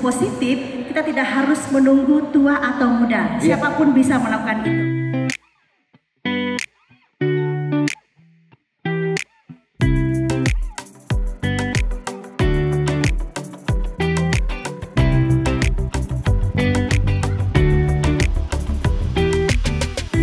positif, kita tidak harus menunggu tua atau muda. Siapapun bisa melakukan itu.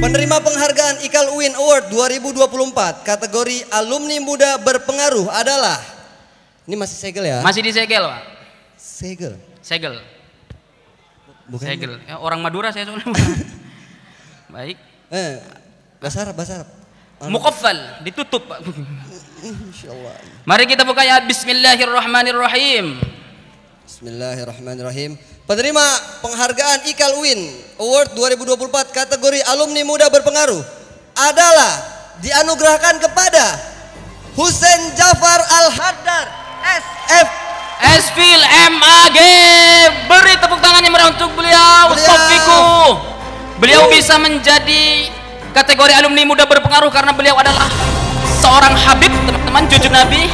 Penerima penghargaan IKAL UIN Award 2024 kategori alumni muda berpengaruh adalah, ini masih segel ya? Masih disegel, Pak. Segel? Segel. Bukan. Segel. Ya, orang Madura saya soalnya. Baik. Bahasa Arab, bahasa Arab. Muqaffal, ditutup, Pak. Insyaallah. Mari kita buka ya. Bismillahirrahmanirrahim. Bismillahirrahmanirrahim. Penerima penghargaan IKAL UIN Award 2024 kategori alumni muda berpengaruh adalah dianugerahkan kepada Husein Jafar Al-Haddad SF Esfil MAG. Beri tepuk tangan yang meriah untuk beliau. Sofiku. Beliau bisa menjadi kategori alumni muda berpengaruh karena beliau adalah seorang Habib, teman-teman, cucu Nabi.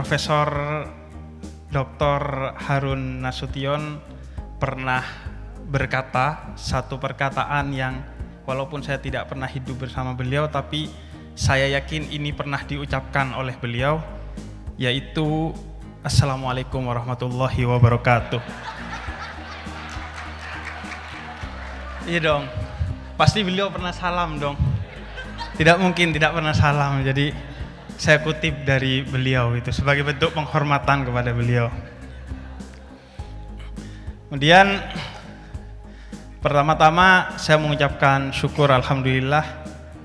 Profesor Dr. Harun Nasution pernah berkata satu perkataan yang walaupun saya tidak pernah hidup bersama beliau, tapi saya yakin ini pernah diucapkan oleh beliau, yaitu Assalamualaikum warahmatullahi wabarakatuh. Iya dong, pasti beliau pernah salam dong. Tidak mungkin tidak pernah salam, jadi saya kutip dari beliau itu sebagai bentuk penghormatan kepada beliau. Kemudian pertama-tama saya mengucapkan syukur alhamdulillah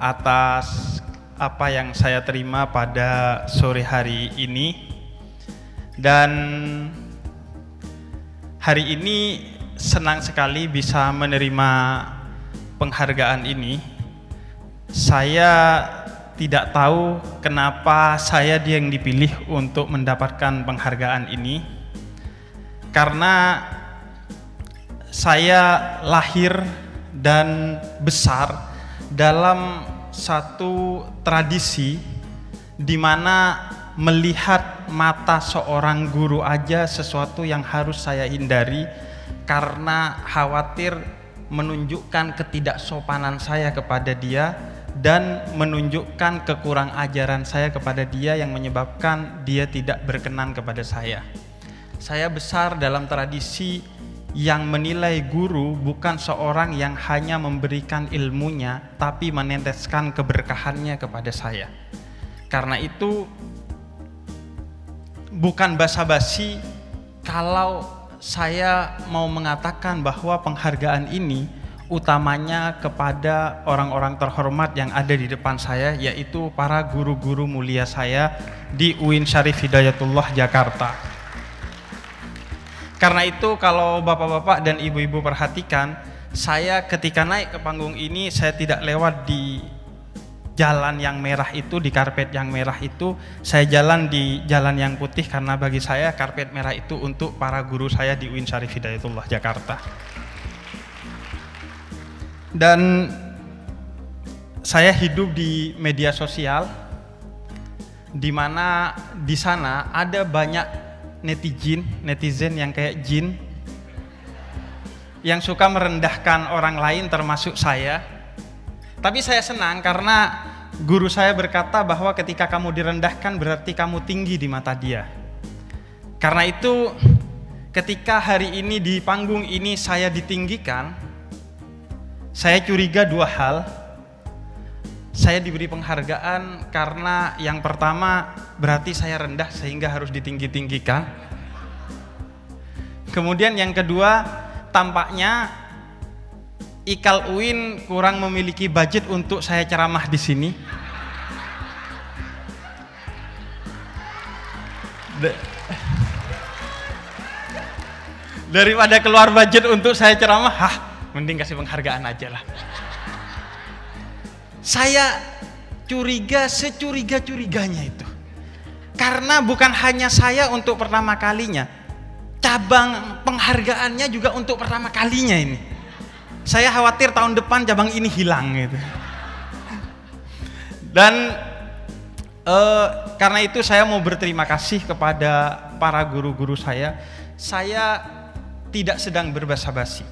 atas apa yang saya terima pada sore hari ini. Dan hari ini senang sekali bisa menerima penghargaan ini. Saya tidak tahu kenapa saya yang dipilih untuk mendapatkan penghargaan ini, karena saya lahir dan besar dalam satu tradisi di mana melihat mata seorang guru aja sesuatu yang harus saya hindari karena khawatir menunjukkan ketidaksopanan saya kepada dia dan menunjukkan kekurang ajaran saya kepada dia yang menyebabkan dia tidak berkenan kepada saya. Saya besar dalam tradisi yang menilai guru bukan seorang yang hanya memberikan ilmunya, tapi meneteskan keberkahannya kepada saya. Karena itu bukan basa-basi kalau saya mau mengatakan bahwa penghargaan ini utamanya kepada orang-orang terhormat yang ada di depan saya, yaitu para guru-guru mulia saya di UIN Syarif Hidayatullah Jakarta. Karena itu kalau bapak-bapak dan ibu-ibu perhatikan, saya ketika naik ke panggung ini saya tidak lewat di jalan yang merah itu, di karpet yang merah itu, saya jalan di jalan yang putih karena bagi saya karpet merah itu untuk para guru saya di UIN Syarif Hidayatullah Jakarta. Dan saya hidup di media sosial, di mana di sana ada banyak netizen yang kayak jin, yang suka merendahkan orang lain termasuk saya. Tapi saya senang karena guru saya berkata bahwa ketika kamu direndahkan berarti kamu tinggi di mata dia. Karena itu ketika hari ini di panggung ini saya ditinggikan, saya curiga dua hal. Saya diberi penghargaan karena yang pertama berarti saya rendah sehingga harus ditinggi-tinggikan. Kemudian yang kedua, tampaknya IKAL UIN kurang memiliki budget untuk saya ceramah di sini. Daripada keluar budget untuk saya ceramah, mending kasih penghargaan aja lah. Saya curiga securiga-curiganya itu. Karena bukan hanya saya untuk pertama kalinya, cabang penghargaannya juga untuk pertama kalinya ini. Saya khawatir tahun depan cabang ini hilang gitu. Dan karena itu saya mau berterima kasih kepada para guru-guru saya. Saya tidak sedang berbasa-basi.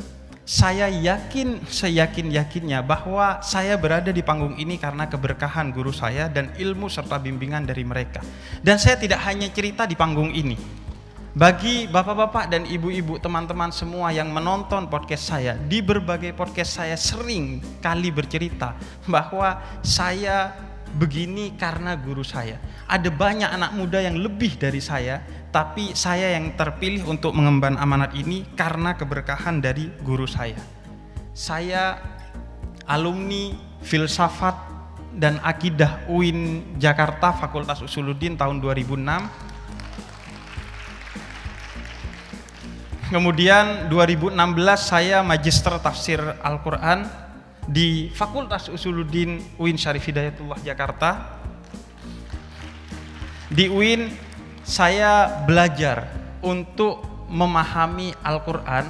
Saya yakin, seyakin-yakinnya bahwa saya berada di panggung ini karena keberkahan guru saya dan ilmu serta bimbingan dari mereka. Dan saya tidak hanya cerita di panggung ini. Bagi bapak-bapak dan ibu-ibu, teman-teman semua yang menonton podcast saya, di berbagai podcast saya sering kali bercerita bahwa saya begini karena guru saya. Ada banyak anak muda yang lebih dari saya, tapi saya yang terpilih untuk mengemban amanat ini karena keberkahan dari guru saya. Saya alumni Filsafat dan Akidah UIN Jakarta Fakultas Usuluddin tahun 2006. Kemudian 2016 saya Magister Tafsir Al-Quran di Fakultas Usuluddin UIN Syarif Hidayatullah Jakarta. Di UIN saya belajar untuk memahami Al-Quran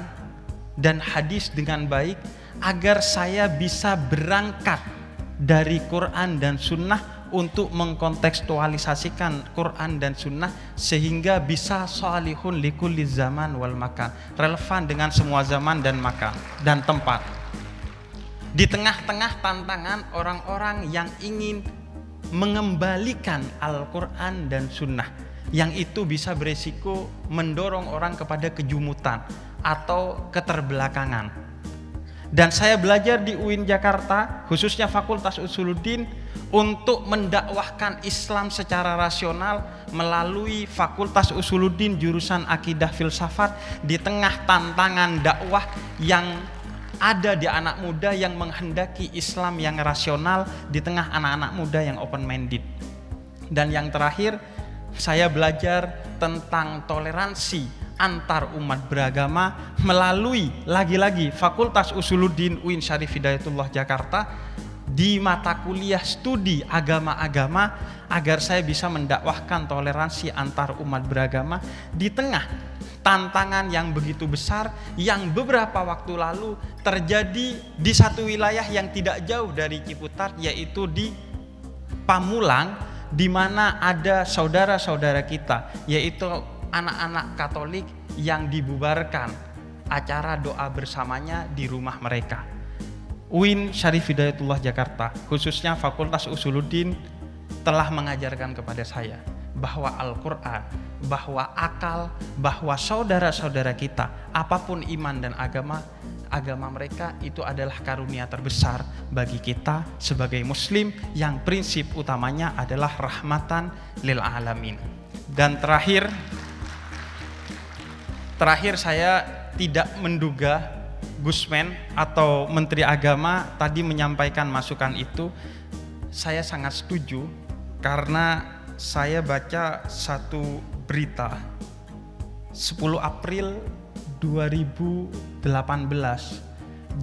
dan hadis dengan baik agar saya bisa berangkat dari Quran dan Sunnah untuk mengkontekstualisasikan Quran dan Sunnah sehingga bisa sholihun likulli zaman wal makan, relevan dengan semua zaman dan makan dan tempat. Di tengah-tengah tantangan orang-orang yang ingin mengembalikan Al-Quran dan Sunnah, yang itu bisa beresiko mendorong orang kepada kejumutan atau keterbelakangan. Dan saya belajar di UIN Jakarta, khususnya Fakultas Usuluddin, untuk mendakwahkan Islam secara rasional melalui Fakultas Usuluddin jurusan Akidah Filsafat di tengah tantangan dakwah yang ada di anak muda yang menghendaki Islam yang rasional di tengah anak-anak muda yang open minded. Dan yang terakhir, saya belajar tentang toleransi antar umat beragama melalui lagi-lagi Fakultas Usuluddin UIN Syarif Hidayatullah Jakarta di mata kuliah studi agama-agama agar saya bisa mendakwahkan toleransi antar umat beragama di tengah tantangan yang begitu besar yang beberapa waktu lalu terjadi di satu wilayah yang tidak jauh dari Ciputat, yaitu di Pamulang, di mana ada saudara-saudara kita, yaitu anak-anak Katolik yang dibubarkan acara doa bersamanya di rumah mereka. UIN Syarif Hidayatullah Jakarta, khususnya Fakultas Usuluddin, telah mengajarkan kepada saya bahwa Al-Quran, bahwa akal, bahwa saudara-saudara kita, apapun iman dan agama mereka itu adalah karunia terbesar bagi kita sebagai muslim yang prinsip utamanya adalah rahmatan lil alamin. Dan terakhir saya tidak menduga Gusmen atau Menteri Agama tadi menyampaikan masukan itu. Saya sangat setuju karena saya baca satu berita 10 April 2018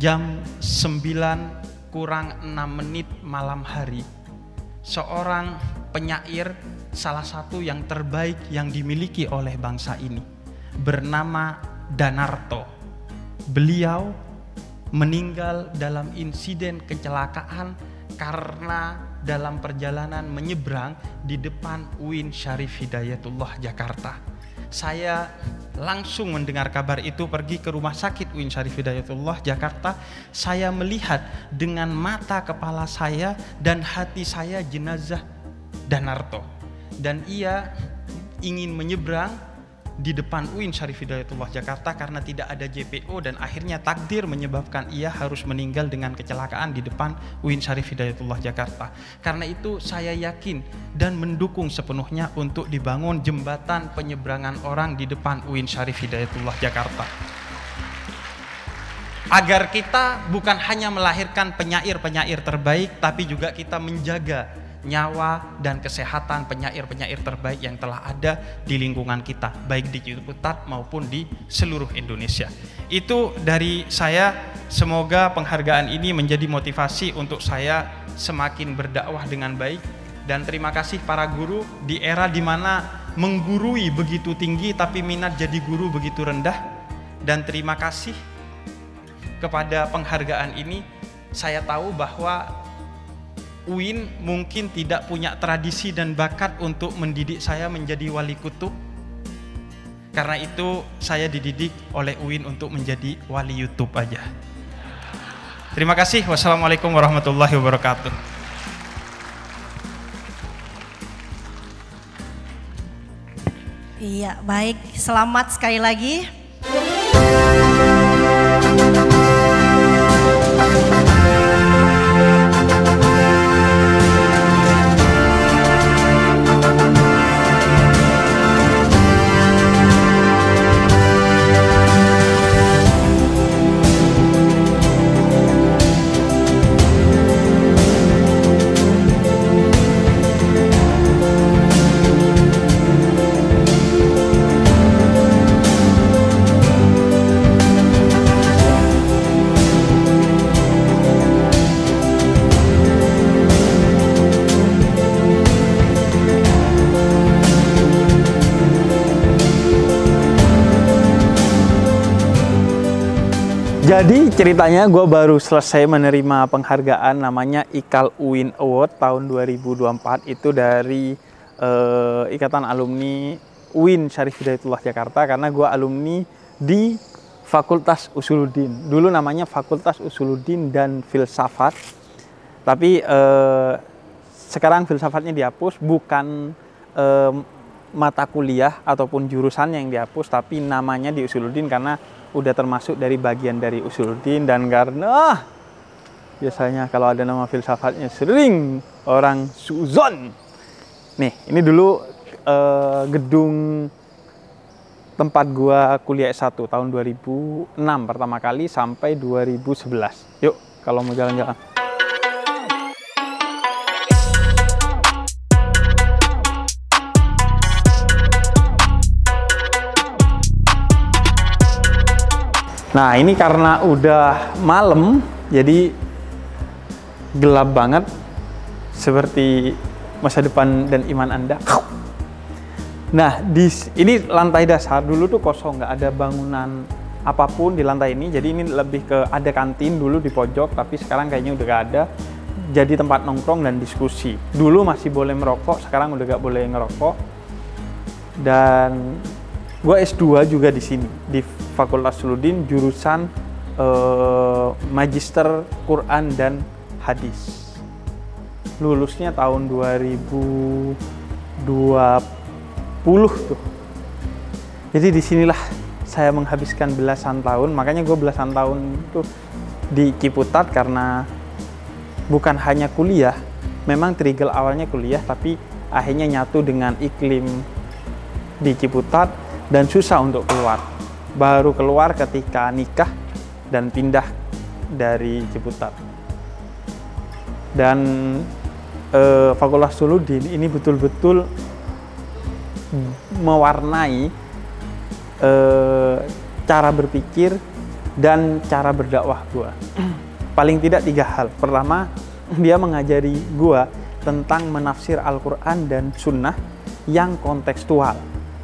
jam 9 kurang 6 menit malam hari, seorang penyair salah satu yang terbaik yang dimiliki oleh bangsa ini bernama Danarto. Beliau meninggal dalam insiden kecelakaan karena dalam perjalanan menyeberang di depan UIN Syarif Hidayatullah Jakarta. Saya langsung mendengar kabar itu pergi ke rumah sakit UIN Syarif Hidayatullah Jakarta. Saya melihat dengan mata kepala saya dan hati saya jenazah Danarto. Dan ia ingin menyeberang di depan UIN Syarif Hidayatullah Jakarta karena tidak ada JPO, dan akhirnya takdir menyebabkan ia harus meninggal dengan kecelakaan di depan UIN Syarif Hidayatullah Jakarta. Karena itu saya yakin dan mendukung sepenuhnya untuk dibangun jembatan penyeberangan orang di depan UIN Syarif Hidayatullah Jakarta. Agar kita bukan hanya melahirkan penyair-penyair terbaik, tapi juga kita menjaga nyawa dan kesehatan penyair-penyair terbaik yang telah ada di lingkungan kita, baik di Ciputat maupun di seluruh Indonesia. Itu dari saya, semoga penghargaan ini menjadi motivasi untuk saya semakin berdakwah dengan baik. Dan terima kasih para guru di era di mana menggurui begitu tinggi tapi minat jadi guru begitu rendah. Dan terima kasih kepada penghargaan ini. Saya tahu bahwa UIN mungkin tidak punya tradisi dan bakat untuk mendidik saya menjadi wali kutub. Karena itu saya dididik oleh UIN untuk menjadi wali YouTube aja. Terima kasih. Wassalamualaikum warahmatullahi wabarakatuh. Iya, baik. Selamat sekali lagi. Jadi ceritanya gue baru selesai menerima penghargaan namanya IKAL UIN Award tahun 2024. Itu dari Ikatan Alumni UIN Syarif Hidayatullah Jakarta, karena gue alumni di Fakultas Usuluddin. Dulu namanya Fakultas Usuluddin dan Filsafat. Tapi sekarang filsafatnya dihapus, bukan mata kuliah ataupun jurusan yang dihapus, tapi namanya di Usuluddin karena udah termasuk dari bagian dari Usuluddin. Dan karena biasanya kalau ada nama filsafatnya sering orang suzon. Nih, ini dulu gedung tempat gua kuliah S1 tahun 2006 pertama kali sampai 2011. Yuk, kalau mau jalan-jalan. Nah, ini karena udah malam, jadi gelap banget, seperti masa depan dan iman Anda. Nah, ini lantai dasar, dulu tuh kosong, nggak ada bangunan apapun di lantai ini. Jadi ini lebih ke ada kantin dulu di pojok, tapi sekarang kayaknya udah nggak ada. Jadi tempat nongkrong dan diskusi. Dulu masih boleh merokok, sekarang udah nggak boleh ngerokok. Dan gue S2 juga di sini, di Fakultas Usuluddin, jurusan Magister Quran dan Hadis. Lulusnya tahun 2020 tuh. Jadi disinilah saya menghabiskan belasan tahun. Makanya gue belasan tahun tuh di Ciputat, karena bukan hanya kuliah, memang trigger awalnya kuliah, tapi akhirnya nyatu dengan iklim di Ciputat dan susah untuk keluar. Baru keluar ketika nikah dan pindah dari Ciputat. Dan Fakultas Usuluddin ini betul-betul mewarnai cara berpikir dan cara berdakwah gua. Paling tidak 3 hal. Pertama, dia mengajari gua tentang menafsir Al-Quran dan Sunnah yang kontekstual.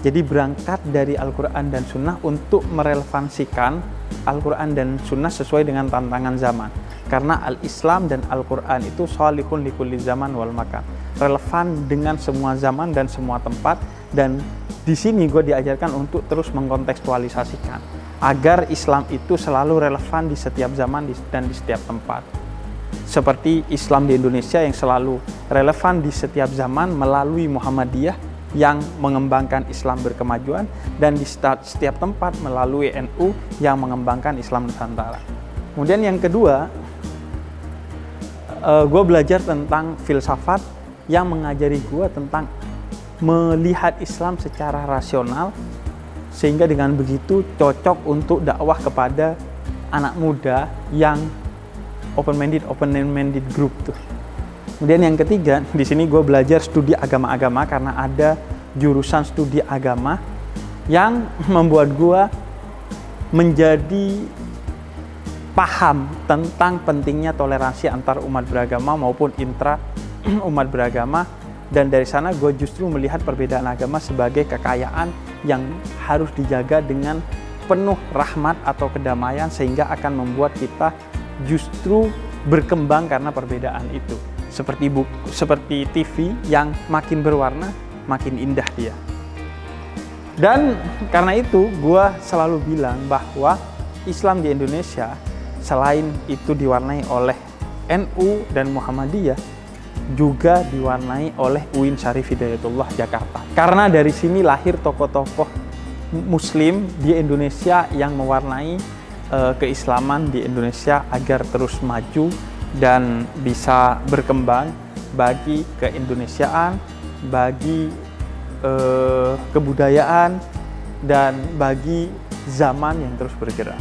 Jadi berangkat dari Al-Quran dan Sunnah untuk merelevansikan Al-Quran dan Sunnah sesuai dengan tantangan zaman. Karena Al-Islam dan Al-Quran itu sholihun likulli zaman wal makan. Relevan dengan semua zaman dan semua tempat. Dan di sini gue diajarkan untuk terus mengkontekstualisasikan. Agar Islam itu selalu relevan di setiap zaman dan di setiap tempat. Seperti Islam di Indonesia yang selalu relevan di setiap zaman melalui Muhammadiyah, yang mengembangkan Islam berkemajuan, dan di setiap tempat melalui NU yang mengembangkan Islam Nusantara. Kemudian yang kedua, gue belajar tentang filsafat yang mengajari gue tentang melihat Islam secara rasional, sehingga dengan begitu cocok untuk dakwah kepada anak muda yang open-minded group tuh. Kemudian yang ketiga, di sini gue belajar studi agama-agama karena ada jurusan studi agama yang membuat gue menjadi paham tentang pentingnya toleransi antar umat beragama maupun intra umat beragama, dan dari sana gue justru melihat perbedaan agama sebagai kekayaan yang harus dijaga dengan penuh rahmat atau kedamaian, sehingga akan membuat kita justru berkembang karena perbedaan itu. Seperti TV yang makin berwarna, makin indah dia. Dan karena itu, gue selalu bilang bahwa Islam di Indonesia selain itu diwarnai oleh NU dan Muhammadiyah, juga diwarnai oleh UIN Syarif Hidayatullah Jakarta. Karena dari sini lahir tokoh-tokoh Muslim di Indonesia yang mewarnai keislaman di Indonesia agar terus maju dan bisa berkembang bagi keindonesiaan, bagi kebudayaan, dan bagi zaman yang terus bergerak.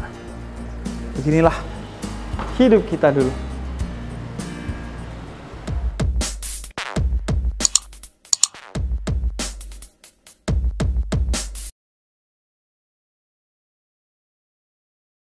Beginilah hidup kita dulu.